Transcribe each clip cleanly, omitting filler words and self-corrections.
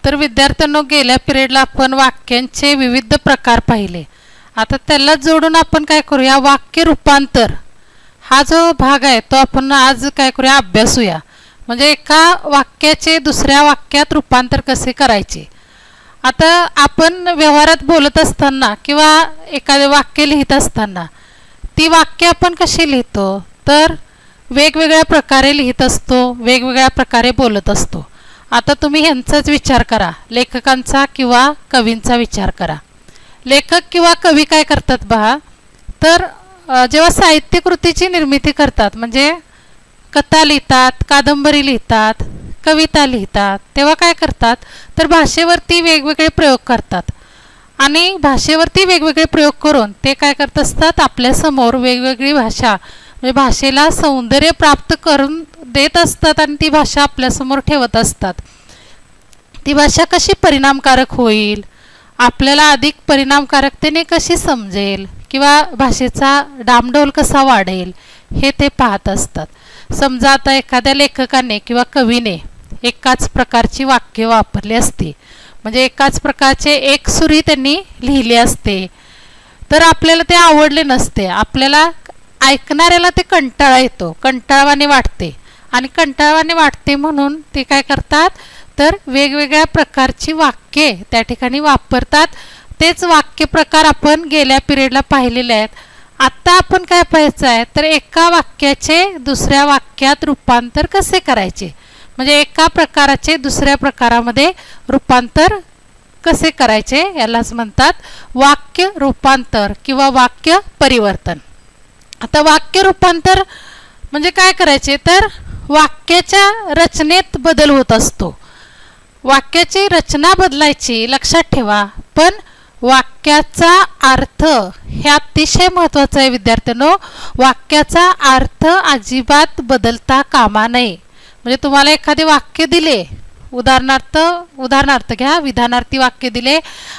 तर विद्यार्थ्यांनो, गेल्या पिरियडला आपण वाक्यांचे विविध प्रकार पाहिले. आता त्याला जोडून आपण काय करूया, वाक्य रूपांतर हा जो भाग आहे तो आपण आज काय करूया, अभ्यासूया. म्हणजे एका वाक्याचे दुसऱ्या वाक्यात रूपांतर कसे करायचे. आता आपण व्यवहारात बोलत असताना किंवा एखादे वाक्य लिहित असताना ती वाक्य आपण कशी लिहितो, तर वेगवेगळ्या प्रकारे लिहित असतो, वेगवेगळ्या प्रकारे बोलत असतो. आता तुम्ही ह्यांचाच विचार करा, लेखकांचा किंवा कवींचा विचार करा. लेखक किंवा कवी काय करतात पहा, तर जेव्हा साहित्यकृतीची निर्मिती करतात, म्हणजे कथा लिहितात, कादंबरी लिहितात, कविता लिहितात, तेव्हा काय करतात, तर भाषेवरती वेगवेगळे प्रयोग करतात. आणि भाषेवरती वेगवेगळे प्रयोग करून ते काय करत असतात, आपल्यासमोर वेगवेगळी भाषा, म्हणजे भाषेला सौंदर्य प्राप्त करून देत असतात आणि ती भाषा आपल्यासमोर ठेवत असतात. ती भाषा कशी परिणामकारक होईल, आपल्याला अधिक परिणामकारकतेने कशी समजेल किंवा भाषेचा डामडौल कसा वाढेल, हे ते पाहत असतात. समजा आता एखाद्या लेखकाने किंवा कवीने एकाच प्रकारची वाक्य वापरली असती, म्हणजे एकाच प्रकारचे एकसुरी त्यांनी लिहिले असते, तर आपल्याला ते आवडले नसते. आपल्याला ऐकणाऱ्याला ते कंटाळा येतो, कंटाळवाणे वाटते. आणि कंटाळवाणे वाटते म्हणून ते काय करतात, तर वेगवेगळ्या प्रकारची वाक्ये त्या ठिकाणी वापरतात. तेच वाक्य प्रकार आपण गेल्या पिरियडला पाहिलेले आहेत. आत्ता आपण काय पाहायचं आहे, तर एका वाक्याचे दुसऱ्या वाक्यात रूपांतर कसे करायचे, म्हणजे एका प्रकाराचे दुसऱ्या प्रकारामध्ये रूपांतर कसे करायचे, यालाच म्हणतात वाक्य रूपांतर किंवा वाक्य परिवर्तन. आता वाक्य रूपांतर म्हणजे काय करायचे, तर वाक्याच्या रचनेत बदल होत असतो. वाक्याची रचना बदलायची, लक्षात ठेवा, पण वाक्याचा अर्थ हे अतिशय महत्त्वाचं आहे विद्यार्थ्यांनो. वाक्याचा अर्थ अजिबात बदलता कामा नये. म्हणजे तुम्हाला एखादे वाक्य दिले, उदाहरणार्थ घ्या, विधानार्थी वाक्य दिले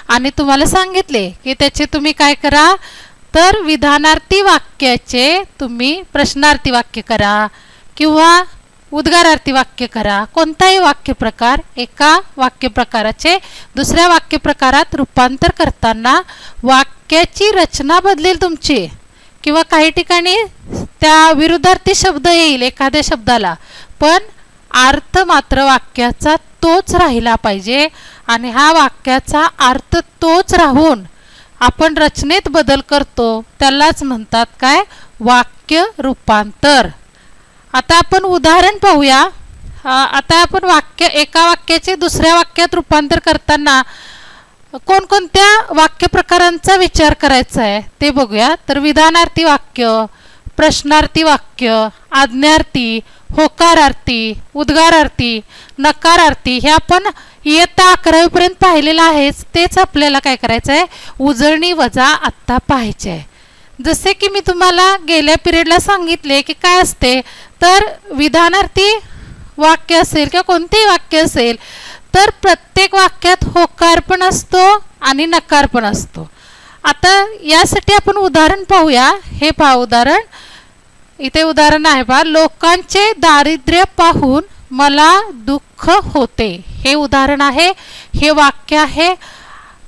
आणि तुम्हाला सांगितले की त्याचे तुम्ही काय करा, तर विधानार्थी वाक्याचे तुम्ही प्रश्नार्थी वाक्य करा किंवा उद्गारार्थी वाक्य करा. कोणताही वाक्य प्रकार, एका वाक्य प्रकाराचे दुसऱ्या वाक्य प्रकारात रूपांतर करताना वाक्याची रचना बदलेल तुमची, किंवा काही ठिकाणी त्या विरुद्धार्थी शब्द येईल एखाद्या शब्दाला, पण अर्थ मात्र वाक्याचा तोच राहिला पाहिजे. आणि हा वाक्याचा अर्थ तोच राहून आपण रचनेत बदल करतो, त्यालाच म्हणतात काय, वाक्य रूपांतर. आता आपण उदाहरण पाहूया. आता आपण एका वाक्याचे दुसऱ्या वाक्यात रूपांतर करताना कोणकोणत्या वाक्य प्रकारांचा विचार करायचा आहे ते बघूया. तर विधानार्थी वाक्य, प्रश्नार्थी वाक्य, आज्ञार्थी, होकारार्थी, उद्गारार्थी, नकारार्थी, हे आपण इयत्ता 11वी पर्यंत पाहिलेलं आहेच. तेच आपल्याला काय करायचं आहे, उजळणी वजा आत्ता पाहायचे आहे. जसे की मी तुम्हाला गेल्या पिरियडला सांगितले की काय असते, तर विधानार्थी वाक्य असेल किंवा कोणतेही वाक्य असेल तर प्रत्येक वाक्यात होकार पण असतो आणि नकार पण असतो. आता यासाठी आपण उदाहरण पाहूया. हे पहा उदाहरण, इथे उदाहरण आहे पहा, लोकांचे दारिद्र्य पाहून मला दुःख होते. हे उदाहरण आहे, हे वाक्य आहे,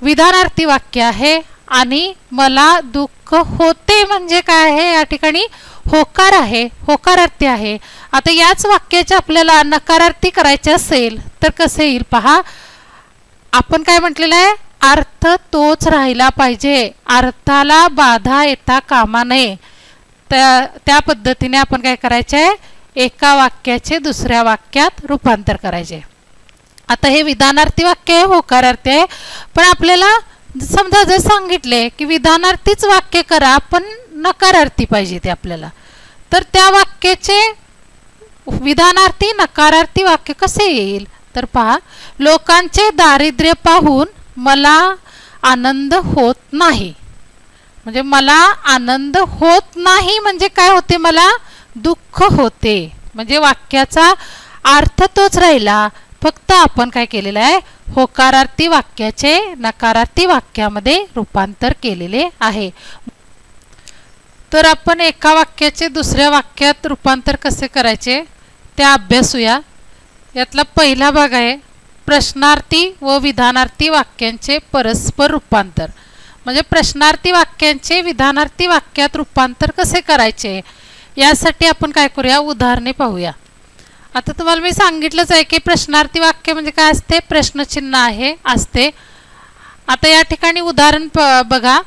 विधानार्थी वाक्य आहे. आणि मला दुःख होते म्हणजे काय आहे, या ठिकाणी होकार आहे, होकारार्थी आहे. आता याच वाक्याचे आपल्याला नकारार्थी करायचे असेल तर कसे येईल पहा. आपण काय म्हटलेलं आहे, अर्थ तोच राहिला पाहिजे, अर्थाला बाधा येता कामा नये. त्या पद्धतीने आपण काय करायचे आहे, एका वाक्याचे दुसऱ्या वाक्यात रूपांतर करायचे. आता हे विधानार्थी वाक्य आहे, होकारार्थी आहे. पण आपल्याला समजा जर सांगितले की विधानार्थीच वाक्य करा पण नकारार्थी पाहिजे ते आपल्याला, तर त्या वाक्याचे विधानार्थी नकारार्थी वाक्य कसे येईल, तर पहा, लोकांचे दारिद्र्य पाहून मला आनंद होत नाही. म्हणजे मला आनंद होत नाही म्हणजे काय होते, मला दुःख होते. म्हणजे वाक्याचा अर्थ तोच राहिला, फक्त आपण काय केलेलं आहे, होकारार्थी वाक्याचे नकारार्थी वाक्यामध्ये रूपांतर केलेले आहे. तर आपण एका वाक्याचे दुसऱ्या वाक्यात रूपांतर कसे करायचे ते अभ्यासूया. यातला पहिला भाग आहे प्रश्नार्थी व विधानार्थी वाक्यांचे परस्पर रूपांतर. म्हणजे प्रश्नार्थी वाक्यांचे विधानार्थी वाक्यात रूपांतर कसे करायचे यासाठी आपण काय करूया, उदाहरणे पाहूया. आता तुम्हाला मी सांगितलंच आहे की प्रश्नार्थी वाक्य म्हणजे काय असते, प्रश्नचिन्ह आहे असते. आता या ठिकाणी उदाहरण बघा.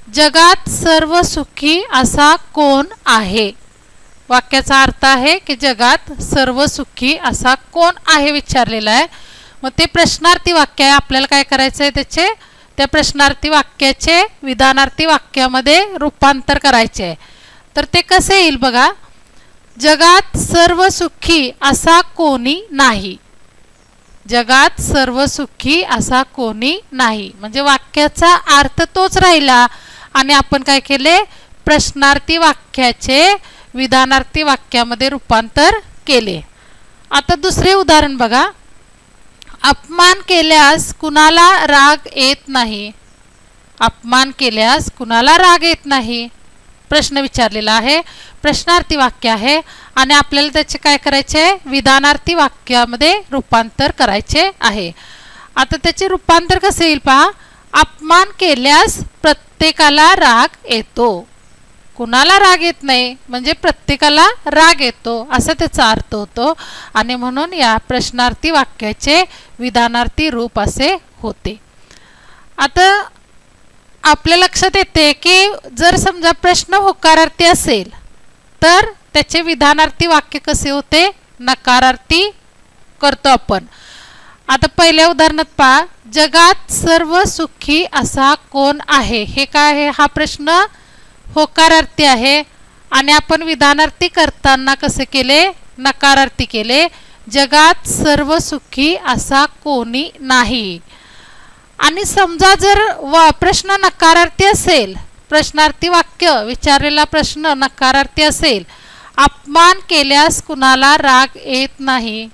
जगात सर्व सुखी असा कोण आहे. वाक्याचा अर्थ आहे की जगात सर्व सुखी असा कोण आहे विचारलेला आहे. मग ते प्रश्नार्थी वाक्य आहे. आपल्याला काय करायचं आहे, त्या प्रश्नार्थी वाक्याचे विधानार्थी वाक्यामध्ये रूपांतर करायचे आहे. तर ते कसे येईल बघा. जगात सर्व सुखी असा कोणी नाही. जगात सर्व सुखी असा कोणी नाही म्हणजे वाक्याचा अर्थ तोच राहिला आणि आपण काय केले, प्रश्नार्थी वाक्याचे विधानार्थी वाक्यामध्ये रूपांतर केले. आता दुसरे उदाहरण बघा. अपमान केल्यास कुणाला राग येत नाही. अपमान केल्यास कुणाला राग येत नाही प्रश्न विचारलेला आहे. प्रश्नार्थी वाक्य आहे आणि आपल्याला त्याचे काय करायचे, विधानार्थी वाक्यामध्ये रूपांतर करायचे आहे. आता त्याचे रूपांतर कसे येईल पहा. अपमान केल्यास प्रत्येकाला राग येतो. कुणाला राग येत नाही म्हणजे प्रत्येकाला राग येतो असा त्याचा अर्थ होतो आणि म्हणून या प्रश्नार्थी वाक्याचे विधानार्थी रूप असे होते. आता आपल्या लक्षात येते की जर समजा प्रश्न होकारार्थी असेल तर त्याचे विधानार्थी वाक्य कसे होते, नकारार्थी करतो आपण. आता पहिल्या उदाहरणात पहा. जगात सर्व सुखी असा कोण आहे. हे काय आहे, हा प्रश्न होकारार्थी आहे आणि आपण विधानार्थी करताना कसे केले, नकारार्थी केले. जगात सर्व सुखी असा कोणी नाही. आणि समजा जर प्रश्न नकारार्थी असेल, प्रश्नार्थी वाक्य विचारलेला प्रश्न नकारार्थी असेल, अपमान केल्यास कुणाला राग येत नाही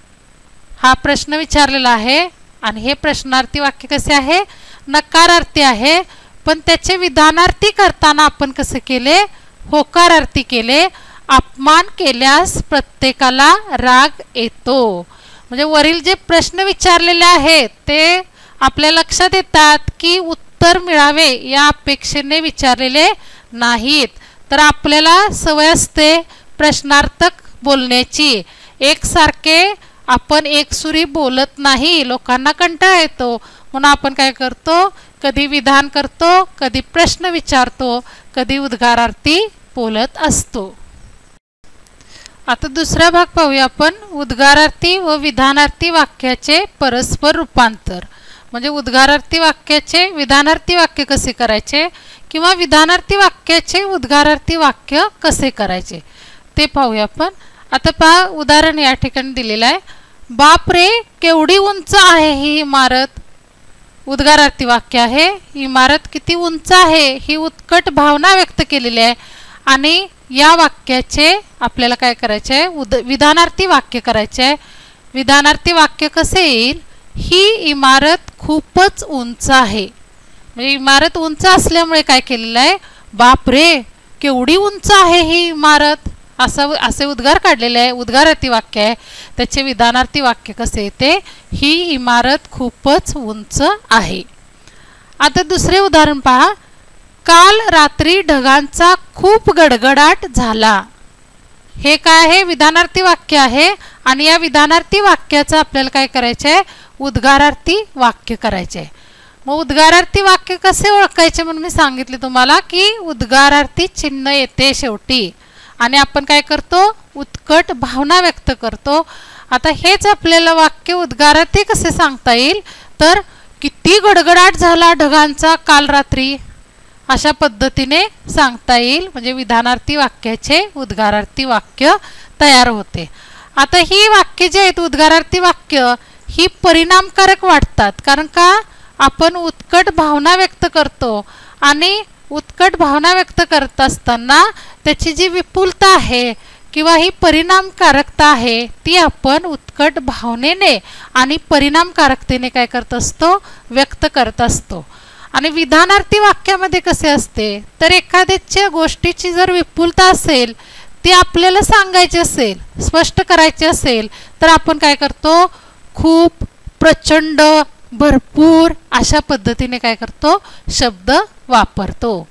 हा प्रश्न विचारलेला आहे आणि हे प्रश्नार्थी वाक्य कसे आहे, नकारार्थी आहे. पण त्याचे विधानार्थी करताना आपण कसे केले, होकारार्थी केले. अपमान केल्यास प्रत्येकाला राग येतो. म्हणजे वरील जे प्रश्न विचारलेले आहेत ते आपल्या लक्षात येतात की उत्तर मिळावे या अपेक्षेने विचारलेले नाहीत. तर आपल्याला सवय असते प्रश्नार्थक बोलण्याची. एकसारखे आपण एकसुरी बोलत नाही, लोकांना कंटाळा येतो. म्हणून आपण काय करतो, कधी विधान करतो, कधी प्रश्न विचारतो, कधी उद्गारार्थी बोलत असतो. आता दुसरा भाग पाहूया आपण. उद्गारार्थी व विधानार्थी वाक्याचे परस्पर रूपांतर. म्हणजे उद्गारार्थी वाक्याचे विधानार्थी वाक्य कसे करायचे किंवा विधानार्थी वाक्याचे उद्गारार्थी वाक्य कसे करायचे ते पाहूया आपण. आता पहा उदाहरण या ठिकाणी दिलेलं आहे. बापरे केवढी उंच आहे ही इमारत. उद्गारार्थी वाक्य आहे. इमारत किती उंच आहे ही उत्कट भावना व्यक्त केलेली आहे आणि या वाक्याचे आपल्याला काय करायचे आहे, विधानार्थी वाक्य करायचे आहे. विधानार्थी वाक्य कसे येईल, ही इमारत खूपच उंच आहे. म्हणजे इमारत उंच असल्यामुळे काय केलेलं आहे, बापरे केवढी उंच आहे ही इमारत असे उद्गार काढलेले आहे. उद्गारार्थी वाक्य आहे. त्याचे विधानार्थी वाक्य कसे येते, ही इमारत खूपच उंच आहे. आता दुसरे उदाहरण पहा. काल रात्री ढगांचा खूप गडगडाट झाला. हे काय आहे, विधानार्थी वाक्य आहे आणि या विधानार्थी वाक्याचं आपल्याला काय करायचे आहे, उद्गारार्थी वाक्य करायचे. मग उद्गारार्थी वाक्य कसे ओळखायचे म्हणून मी सांगितले तुम्हाला की उद्गारार्थी चिन्ह येते शेवटी आणि आपण काय करतो, उत्कट भावना व्यक्त करतो. आता हेच आपल्याला वाक्य उद्गारार्थी कसे सांगता येईल, तर किती गडगडाट झाला ढगांचा काल रात्री अशा पद्धतीने सांगता येईल. म्हणजे विधानार्थी वाक्याचे उद्गारार्थी वाक्य तयार होते. आता ही वाक्य जे आहेत उद्गारार्थी वाक्य ही परिणामकारक वाटतात, कारण का आपण उत्कट भावना व्यक्त करतो आणि उत्कट भावना व्यक्त करत असताना त्याची जी विपुलता आहे किंवा ही परिणामकारकता आहे ती आपण उत्कट भावनेने आणि परिणामकारकतेने काय करत असतो, व्यक्त करत असतो. आणि विधानार्थी वाक्यामध्ये कसे असते, तर एखाद्याच्या गोष्टीची जर विपुलता असेल, ती आपल्याला सांगायची असेल, स्पष्ट करायची असेल, तर आपण काय करतो, खूप, प्रचंड, भरपूर अशा पद्धतीने काय करतो शब्द वापरतो.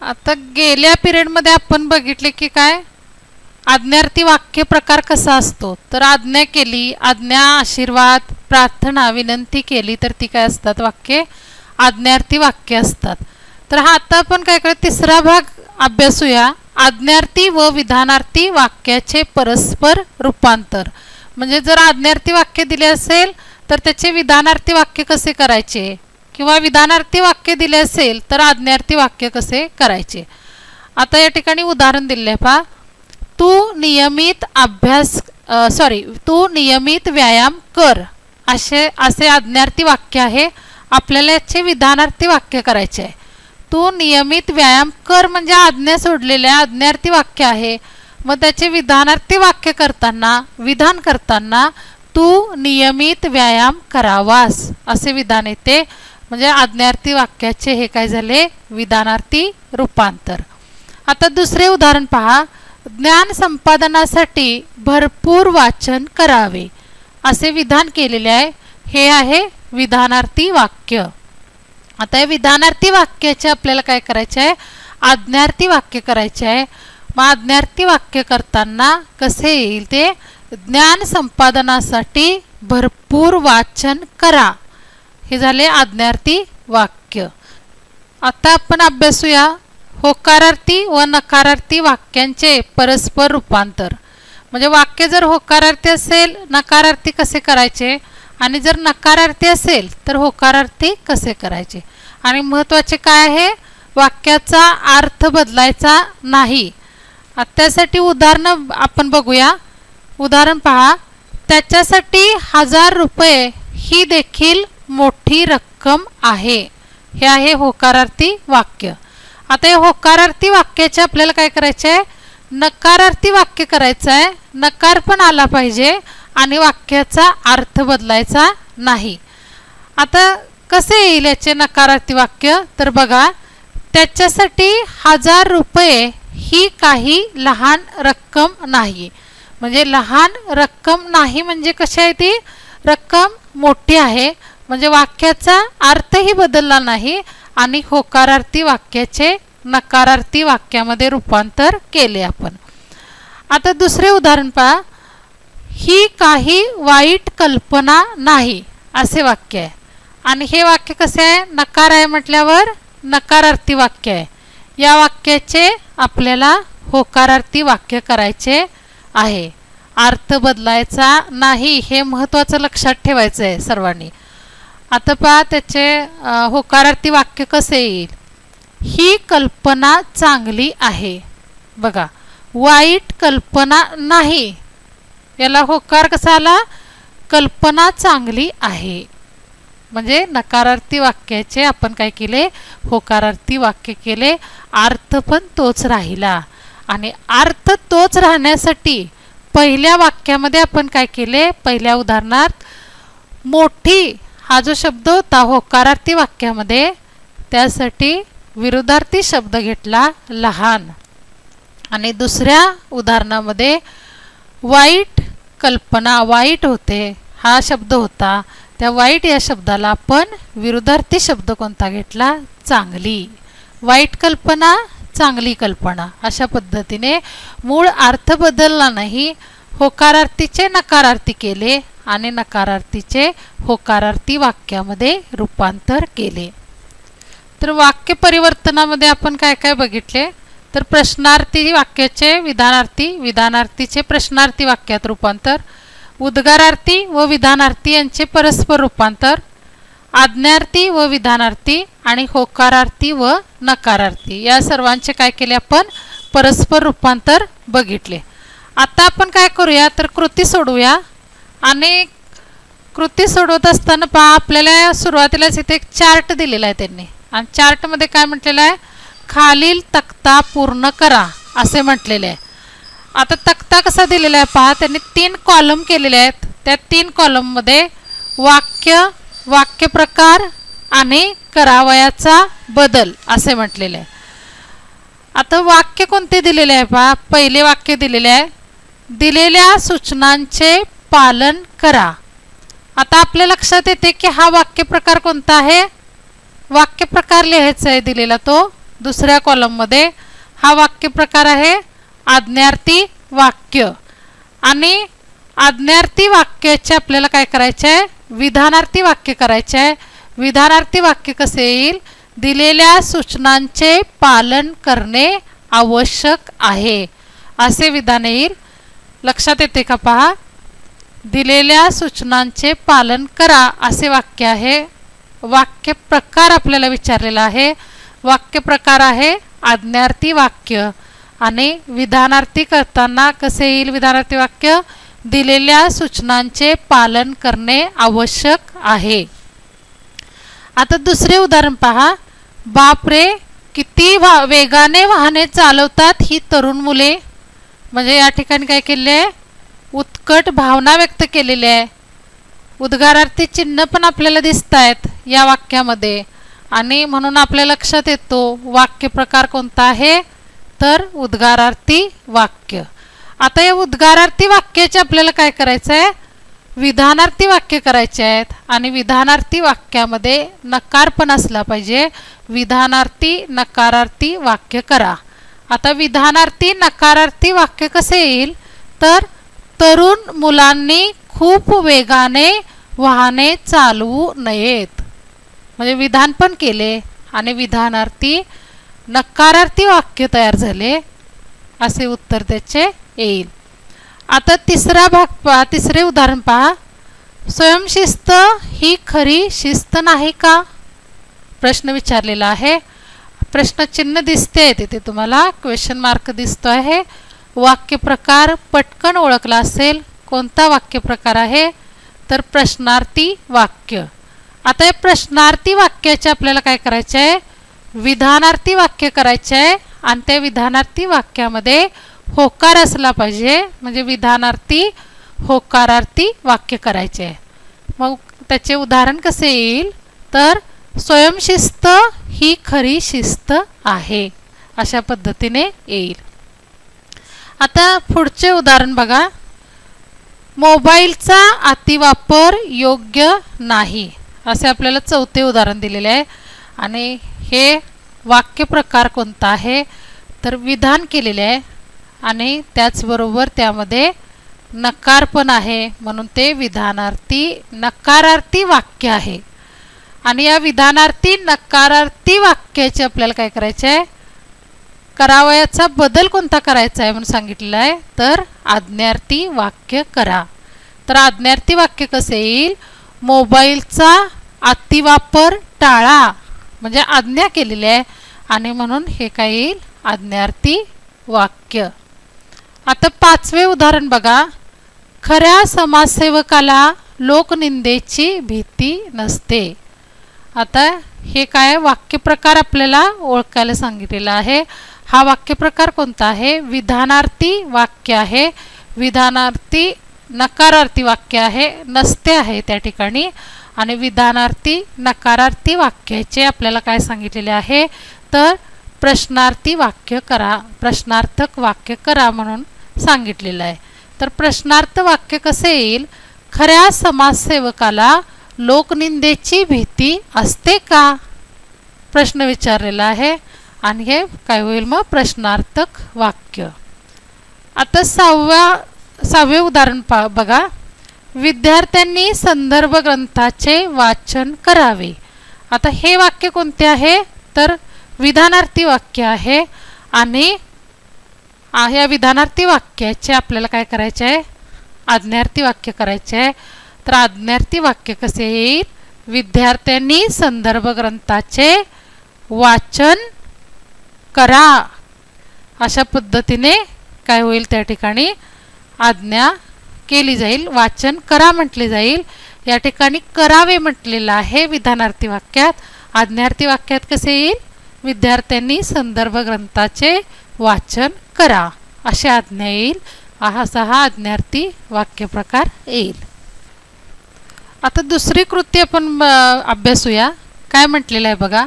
आता गेल्या पिरियडमध्ये आपण बघितले की काय आज्ञार्थी वाक्य प्रकार कसा असतो. तर आज्ञा केली, आज्ञा, आशीर्वाद, प्रार्थना, विनंती केली तर ती काय असतात वाक्ये आज्ञार्थी वाक्य असतात. तर हा आता आपण काय करूया तिसरा भाग अभ्यासूया. आज्ञार्थी व विधानार्थी वाक्याचे परस्पर रूपांतर. म्हणजे जर आज्ञार्थी वाक्य दिले असेल तर त्याचे विधानार्थी वाक्य कसे करायचे किंवा विधानार्थी वाक्य दिले असेल तर आज्ञार्थी वाक्य कसे करायचे. आता या ठिकाणी उदाहरण दिले आहे पहा. तू नियमित व्यायाम कर असे आज्ञार्थी वाक्य आहे. आपल्याला याचे विधानार्थी वाक्य करायचे आहे. तू नियमित व्यायाम कर म्हणजे आज्ञा सोडलेल्या आज्ञार्थी वाक्य आहे. मग त्याचे विधानार्थी वाक्य करताना विधान करताना तू नियमित व्यायाम करावास असे विधान येते. म्हणजे आज्ञार्थी वाक्याचे हे काय झाले विधानार्थी रूपांतर. आता दुसरे उदाहरण पहा. ज्ञान संपादनासाठी भरपूर वाचन करावे असे विधान केलेले आहे. हे आहे विधानार्थी वाक्य. आता या विधानार्थी वाक्याचे आपल्याला काय करायचे आहे आज्ञार्थी वाक्य करायचे आहे. मग आज्ञार्थी वाक्य करताना कसे येईल ते ज्ञान संपादनासाठी भरपूर वाचन करा हे झाले आज्ञार्थी वाक्य. आता आपण अभ्यासूया होकारार्थी व नकारार्थी वाक्यांचे परस्पर रूपांतर. म्हणजे वाक्य जर होकारार्थी असेल नकारार्थी कसे करायचे आणि जर नकारार्थी असेल तर होकारार्थी कसे करायचे. आणि महत्त्वाचे काय आहे वाक्याचा अर्थ बदलायचा नाही. त्यासाठी उदाहरण आपण बघूया. उदाहरण पहा. त्याच्यासाठी 1000 रुपये ही देखील मोठी रक्कम आहे. हे आहे होकारार्थी वाक्य. आता या होकारार्थी वाक्याचे आपल्याला काय करायचे आहे नकारार्थी वाक्य करायचं आहे. नकार पण आला पाहिजे आणि वाक्याचा अर्थ बदलायचा नाही. आता कसे येईल याचे नकारार्थी वाक्य तर बघा. त्याच्यासाठी 1000 रुपये ही काही लहान रक्कम नाही. म्हणजे लहान रक्कम नाही म्हणजे कशी आहे ती रक्कम मोठी आहे. म्हणजे वाक्याचा अर्थही बदलला नाही आणि होकारार्थी वाक्याचे नकारार्थी वाक्यामध्ये रूपांतर केले आपण. आता दुसरे उदाहरण पहा. ही काही वाईट कल्पना नाही असे वाक्य आहे. आणि हे वाक्य कसे आहे नकार आहे म्हटल्यावर नकारार्थी वाक्य आहे. या वाक्याचे आपल्याला होकारार्थी वाक्य करायचे आहे. अर्थ बदलायचा नाही हे महत्त्वाचं लक्षात ठेवायचं आहे सर्वांनी. आता पहा त्याचे होकारार्थी वाक्य कसे येईल. ही कल्पना चांगली आहे. बघा वाईट कल्पना नाही याला होकार कसा आला कल्पना चांगली आहे. म्हणजे नकारार्थी वाक्याचे आपण काय केले होकारार्थी वाक्य केले. अर्थ पण तोच राहिला आणि अर्थ तोच राहण्यासाठी पहिल्या वाक्यामध्ये आपण काय केले पहिल्या उदाहरणात मोठी हा जो शब्द होता होकारार्थी वाक्यामध्ये त्यासाठी विरुद्धार्थी शब्द घेतला लहान. आणि दुसऱ्या उदाहरणामध्ये वाईट कल्पना वाईट होते हा शब्द होता. त्या वाईट या शब्दाला आपण विरुद्धार्थी शब्द कोणता घेतला चांगली. वाईट कल्पना चांगली कल्पना अशा पद्धतीने मूळ अर्थ बदलला नाही. होकारार्थीचे नकारार्थी केले आणि नकारार्थीचे होकारार्थी वाक्यामध्ये रूपांतर केले. तर वाक्य परिवर्तनामध्ये आपण काय काय बघितले तर प्रश्नार्थी वाक्याचे विधानार्थी विधानार्थीचे प्रश्नार्थी वाक्यात रूपांतर उद्गारार्थी व विधानार्थी यांचे परस्पर रूपांतर आज्ञार्थी व विधानार्थी आणि होकारार्थी व नकारार्थी या सर्वांचे काय केले आपण परस्पर रूपांतर बघितले. आता आपण काय करूया तर कृती सोडवूया. आणि कृती सोडवत असताना पहा आपल्याला सुरुवातीलाच इथे एक चार्ट दिलेला आहे त्यांनी. आणि चार्टमध्ये काय म्हटलेलं आहे खालील तक्ता पूर्ण करा असे म्हटलेले आहे. आता तक्ता कसा दिलेला आहे पहा. त्यांनी 3 कॉलम केलेले आहेत. त्या 3 कॉलममध्ये वाक्य वाक्य प्रकार आणि करावयाचा बदल असे म्हटलेले आहे. आता वाक्य कोणते दिलेले आहे पहा. पहिले वाक्य दिलेले आहे दिलेल्या सूचनांचे पालन करा. आता आपल्या लक्षात येते की हा वाक्यप्रकार कोणता आहे. वाक्यप्रकार लिहायचा आहे दिलेला तो दुसऱ्या कॉलममध्ये. हा वाक्यप्रकार आहे आज्ञार्थी वाक्य. आणि आज्ञार्थी वाक्याचे आपल्याला काय करायचे आहे, विधानार्थी वाक्य करायचे आहे. विधानार्थी वाक्य कसे येईल, दिलेल्या सूचनांचे पालन करणे आवश्यक आहे असे विधान येईल. लक्षात येते का पहा, दिलेल्या सूचनांचे पालन करा असे वाक्य आहे. वाक्य प्रकार आपल्याला विचारलेला आहे. वाक्य प्रकार आहे आज्ञार्थी वाक्य. आणि विधानार्थी करताना कसे येईल विधानार्थी वाक्य, दिलेल्या सूचनांचे पालन करणे आवश्यक आहे. आता दुसरे उदाहरण पहा. बापरे किती वेगाने वाहने चालवतात ही तरुण मुले. म्हणजे या ठिकाणी काय केले आहे, उत्कट भावना व्यक्त केलेली आहे. उद्गारार्थी चिन्ह पण आपल्याला दिसत आहेत या वाक्यामध्ये. आणि म्हणून आपल्या लक्षात येतो वाक्य प्रकार कोणता आहे, तर उद्गारार्थी वाक्य. आता या उद्गारार्थी वाक्याचे आपल्याला काय करायचं आहे, विधानार्थी वाक्य करायचे आहेत. आणि विधानार्थी वाक्यामध्ये नकार पण असला पाहिजे. विधानार्थी नकारार्थी वाक्य करा. आता विधानार्थी नकारार्थी वाक्य कसे येईल, तर तरुण मुलांनी खूप वेगाने वाहने चालवू नयेत. म्हणजे विधान पण केले आणि विधानार्थी नकारार्थी वाक्य तयार झाले असे उत्तर त्याचे येईल. आता तिसरा भाग पहा, तिसरे उदाहरण पहा. स्वयंशिस्त ही खरी शिस्त नाही का, प्रश्न विचारलेला आहे. प्रश्नचिन्ह दिसते तिथे तुम्हाला, क्वेश्चन मार्क दिसतो आहे. वाक्य प्रकार पटकन ओळखला असेल. कोणता वाक्य प्रकार आहे, तर प्रश्नार्थी वाक्य. आता या प्रश्नार्थी वाक्याचे आपल्याला काय करायचे आहे, विधानार्थी वाक्य करायचे आहे. आणि त्या विधानार्थी वाक्यामध्ये होकार असला पाहिजे. म्हणजे विधानार्थी होकारार्थी वाक्य करायचे आहे. मग त्याचे उदाहरण कसे येईल, तर स्वयंशिस्त ही खरी शिस्त आहे अशा पद्धतीने येईल. आता पुढचे उदाहरण बघा. मोबाईलचा अतिवापर योग्य नाही असे आपल्याला चौथे उदाहरण दिलेले आहे. आणि हे वाक्य प्रकार कोणता आहे, तर विधान केलेले आहे. आणि त्याचबरोबर त्यामध्ये नकार पण आहे, म्हणून ते विधानार्थी नकारार्थी वाक्य आहे. आणि या विधानार्थी नकारार्थी वाक्याचे आपल्याला काय करायचे आहे, करावयाचा बदल कोणता करायचा आहे म्हणून सांगितलेला आहे, तर आज्ञार्थी वाक्य करा. तर आज्ञार्थी वाक्य कसे येईल, मोबाईलचा अतिवापर टाळा. म्हणजे आज्ञा केलेली आहे आणि म्हणून हे काय येईल, आज्ञार्थी वाक्य. आता पाचवे उदाहरण बघा. खऱ्या समाजसेवकाला लोकनिंदेची भीती नसते. आता हे काय वाक्यप्रकार आपल्याला ओळखायला सांगितलेला आहे. हा वाक्यप्रकार कोणता आहे, विधानार्थी वाक्य आहे. विधानार्थी नकारार्थी वाक्य आहे, नसते आहे त्या ठिकाणी. आणि विधानार्थी नकारार्थी वाक्याचे आपल्याला काय सांगितलेले आहे, तर प्रश्नार्थी वाक्य करा, प्रश्नार्थक वाक्य करा म्हणून सांगितलेलं आहे. तर प्रश्नार्थ वाक्य कसे येईल, खऱ्या समाजसेवकाला लोकनिंदेची भीती असते का, प्रश्न विचारलेला आहे. आणि हे काय होईल मग, प्रश्नार्थक वाक्य. आता सहावे उदाहरण बघा. विद्यार्थ्यांनी संदर्भ ग्रंथाचे वाचन करावे. आता हे वाक्य कोणते आहे, तर विधानार्थी वाक्य आहे. आणि या विधानार्थी वाक्याचे आपल्याला काय करायचे आहे, आज्ञार्थी वाक्य करायचे आहे. तर आज्ञार्थी वाक्य कसे येईल, विद्यार्थ्यांनी संदर्भ ग्रंथाचे वाचन करा अशा पद्धतीने काय होईल, त्या ठिकाणी आज्ञा केली जाईल, वाचन करा म्हटले जाईल. या ठिकाणी करावे म्हटलेलं आहे विधानार्थी वाक्यात. आज्ञार्थी वाक्यात कसे येईल, विद्यार्थ्यांनी संदर्भ ग्रंथाचे वाचन करा अशी आज्ञा येईल. असा हा आज्ञार्थी वाक्य प्रकार येईल. आता दुसरी कृती आपण अभ्यासूया. काय म्हटलेलं आहे बघा.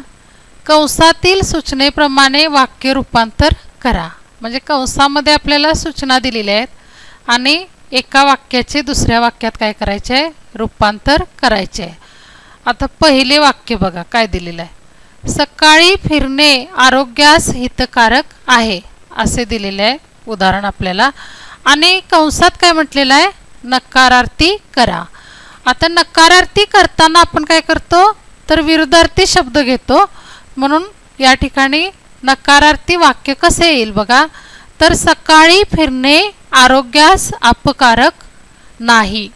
कंसातील सूचनेप्रमाणे वाक्य रूपांतर करा. म्हणजे कंसामध्ये आपल्याला सूचना दिलेल्या आहेत आणि एका वाक्याचे दुसऱ्या वाक्यात काय करायचे आहे, रूपांतर करायचे आहे. आता पहिले वाक्य बघा काय दिलेलं आहे. सकाळी फिरणे आरोग्यास हितकारक आहे असे दिलेले आहे उदाहरण आपल्याला. आणि कंसात काय म्हटलेलं आहे, नकारार्थी करा. आता नकारार्थी करताना आपण काय करतो तर विरुद्धार्थी शब्द घेतो. म्हणून या ठिकाणी नकारार्थी वाक्य कसे येईल बघा. तर सकाळी फिरणे आरोग्यास अपकारक नाही.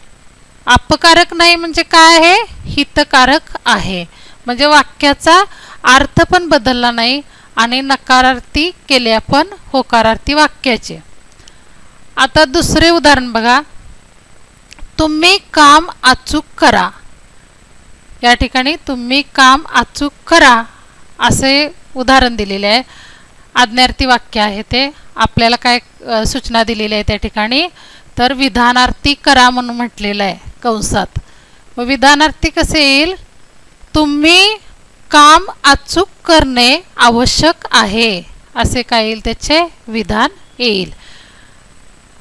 अपकारक नाही म्हणजे काय आहे, हितकारक आहे. म्हणजे वाक्याचा अर्थ पण बदलला नाही आणि नकारार्थी केले आपण होकारार्थी वाक्याचे. आता दुसरे उदाहरण बघा. तुम्ही काम अचूक करा. या ठिकाणी तुम्ही काम अचूक करा असे उदाहरण दिलेले आहे. आज्ञार्थी वाक्य आहे ते. आपल्याला काय सूचना दिलेली आहे त्या ठिकाणी तर विधानार्थी करा म्हणून म्हटलेलं आहे कंसात. व विधानार्थी कसे येईल, तुम्ही काम अचूक करणे आवश्यक आहे असे काय येईल त्याचे विधान येईल.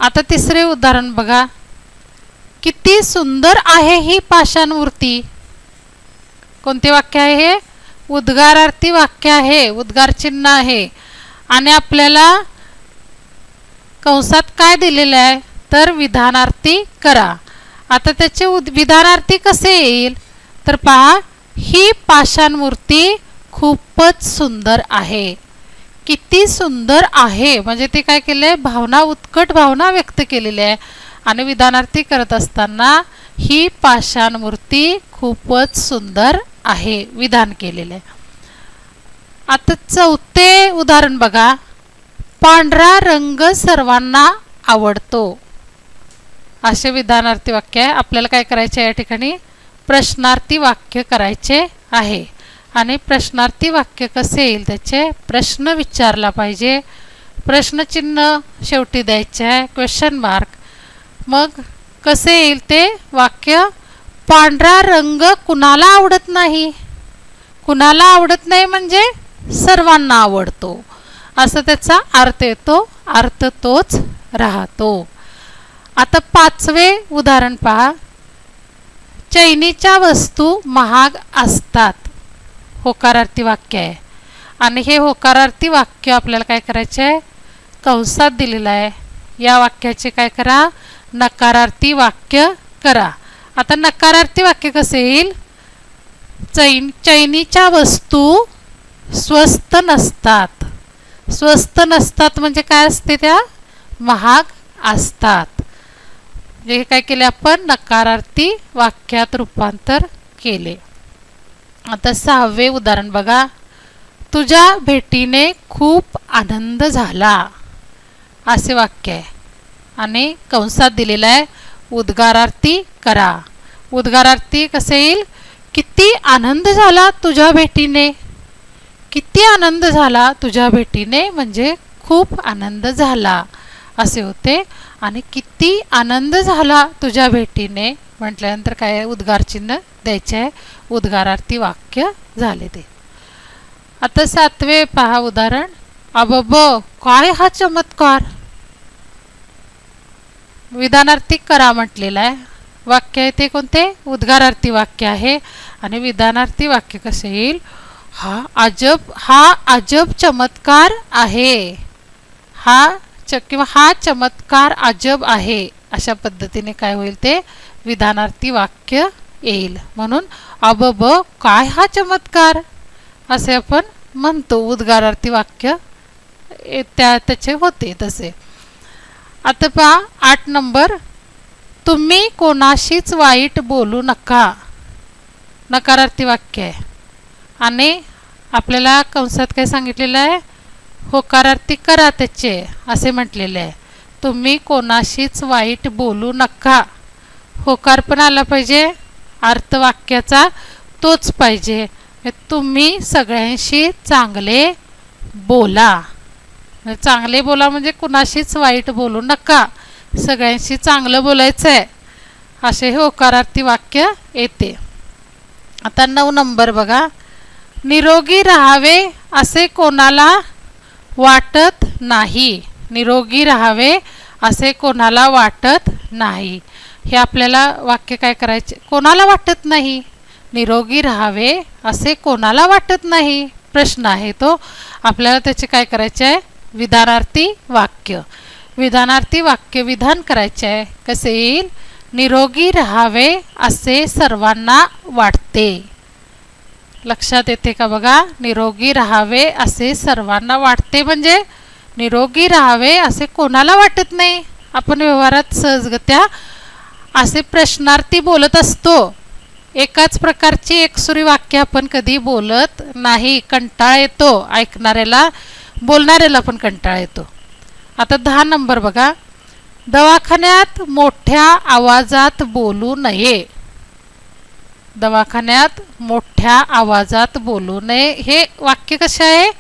आता तिसरे उदाहरण बघा. किती सुंदर आहे ही पाषाणमूर्ती. कोणते वाक्य आहे हे, उद्गारार्थी वाक्य आहे, उद्गार चिन्ह आहे. आणि आपल्याला कंसात काय दिलेलं आहे तर विधानार्थी करा. आता त्याचे विधानार्थी कसे येईल तर पहा, ही पाषाणमूर्ती खूपच सुंदर आहे. किती सुंदर आहे म्हणजे ते काय केले, भावना उत्कट भावना व्यक्त केलेली आहे. आणि विधानार्थी करत असताना ही पाषाणमूर्ती खूपच सुंदर आहे विधान केलेले आहे. आता चौथे उदाहरण बघा. पांढरा रंग सर्वांना आवडतो असे विधानार्थी वाक्य आहे. आपल्याला काय करायचे या ठिकाणी प्रश्नार्थी वाक्य करायचे आहे. आणि प्रश्नार्थी वाक्य कसे येईल त्याचे प्रश्न विचारला पाहिजे, प्रश्नचिन्ह शेवटी द्यायचे आहे, क्वेश्चन मार्क. मग कसे येईल ते वाक्य, पांढरा रंग कुणाला आवडत नाही. कुणाला आवडत नाही म्हणजे सर्वांना आवडतो असं त्याचा अर्थ येतो. अर्थ तोच राहतो. आता पाचवे उदाहरण पहा. चैनीच्या वस्तू महाग असतात. होकारार्थी वाक्य आहे. आणि हे होकारार्थी वाक्य आपल्याला काय करायचे आहे कंसात दिलेलं आहे. या वाक्याचे काय करा, नकारार्थी वाक्य करा. आता नकारार्थी वाक्य कसे येईल, चैनीच्या वस्तू स्वस्त नसतात. स्वस्त नसतात म्हणजे काय असते, त्या महाग असतात. जे काय केले आपण नकारार्थी वाक्यात रूपांतर केले. आता सहावे उदाहरण बघा. तुझ्या भेटीने खूप आनंद झाला असे वाक्य आहे. आणि कंसात दिलेला आहे उद्गारार्थी करा. उद्गारार्थी कसे येईल, किती आनंद झाला तुझ्या भेटीने. किती आनंद झाला तुझ्या भेटीने म्हणजे खूप आनंद झाला असे होते. आणि किती आनंद झाला तुझ्या भेटीने म्हटल्यानंतर काय उद्गार चिन्ह द्यायचे आहे. उद्गारार्थी वाक्य झाले ते. आता सातवे पहा उदाहरण. अबब काय हा चमत्कार. विधानार्थी करा म्हटलेला आहे. वाक्य आहे ते कोणते, उद्गारार्थी वाक्य आहे. आणि विधानार्थी वाक्य कसे येईल, हा अजब चमत्कार आहे. किंवा हा चमत्कार अजब आहे अशा पद्धतीने काय होईल ते विधानार्थी वाक्य येईल. म्हणून अबब काय हा चमत्कार असे आपण म्हणतो. उद्गारार्थी वाक्य त्याचे होते तसे. आता पहा 8 नंबर. तुम्ही कोणाशीच वाईट बोलू नका. नकारार्थी वाक्य आहे. आणि आपल्याला कंसात काय सांगितलेलं आहे, होकारार्थी करा त्याचे असे म्हटलेले आहे. तुम्ही कोणाशीच वाईट बोलू नका. होकार पण आला पाहिजे, अर्थ वाक्याचा तोच पाहिजे. तुम्ही सगळ्यांशी चांगले बोला. चांगले बोला म्हणजे कुणाशीच वाईट बोलू नका, सगळ्यांशी चांगलं बोलायचं आहे असे हे होकारार्थी वाक्य येते. आता 9 नंबर बघा. निरोगी राहावे असे कोणाला वाटत नाही. निरोगी राहावे असे कोणाला वाटत नाही. हे आपल्याला वाक्य काय करायचे, कोणाला वाटत नाही. निरोगी राहावे असे कोणाला वाटत नाही प्रश्न आहे तो. आपल्याला त्याचे काय करायचे आहे, विधानार्थी वाक्य. विधानार्थी वाक्य विधान करायचे आहे. कसे येईल, निरोगी राहावे असे सर्वांना वाटते. लक्षात येते का बघा, निरोगी राहावे असे सर्वांना वाटते म्हणजे निरोगी राहावे असे कोणाला वाटत नाही. आपण व्यवहारात सहजगत्या असे प्रश्नार्थी बोलत असतो. एकाच प्रकारची एकसुरी वाक्य आपण कधी बोलत नाही. कंटाळा येतो ऐकणाऱ्याला, बोलणाऱ्याला पण कंटाळा येतो. आता 10 नंबर बघा, दवाखान्यात मोठ्या आवाजात बोलू नये. दवाखान्यात मोठ्या आवाजात बोलू नये हे वाक्य कसे आहे,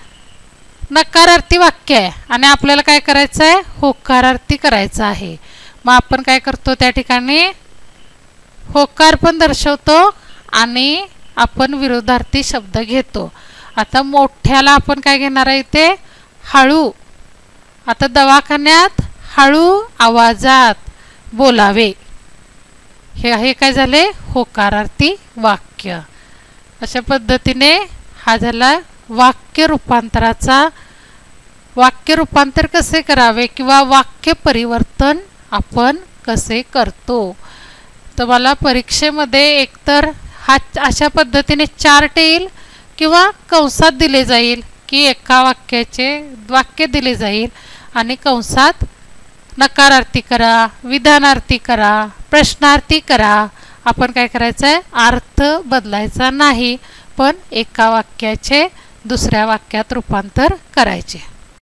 नकारार्थी वाक्य आहे आणि आपल्याला काय करायचं आहे, होकारार्थी करायचं आहे. मग आपण काय करतो, त्या ठिकाणी होकार पण दर्शवतो आणि आपण विरोधार्थी शब्द घेतो. आता मोठ्याला आपण काय घेणार आहे इथे, हळू. आता दवाखान्यात हळू आवाजात बोलावे, हे काय झाले, होकारार्थी वाक्य. अशा पद्धतीने हा झाला वाक्य रूपांतराचा. वाक्य रूपांतर कसे करावे किंवा वाक्य परिवर्तन आपण कसे करतो. तुम्हाला परीक्षेमध्ये एकतर हा अशा पद्धतीने चार्ट येईल किंवा कंसात दिले जाईल की एका वाक्याचे वाक्य दिले जाईल आणि कंसात नकारार्थी करा, विधानार्थी करा, प्रश्नार्थी करा. आपण काय करायचं आहे, अर्थ बदलायचा नाही पण एका वाक्याचे दुसऱ्या वाक्यात रूपांतर करायचे.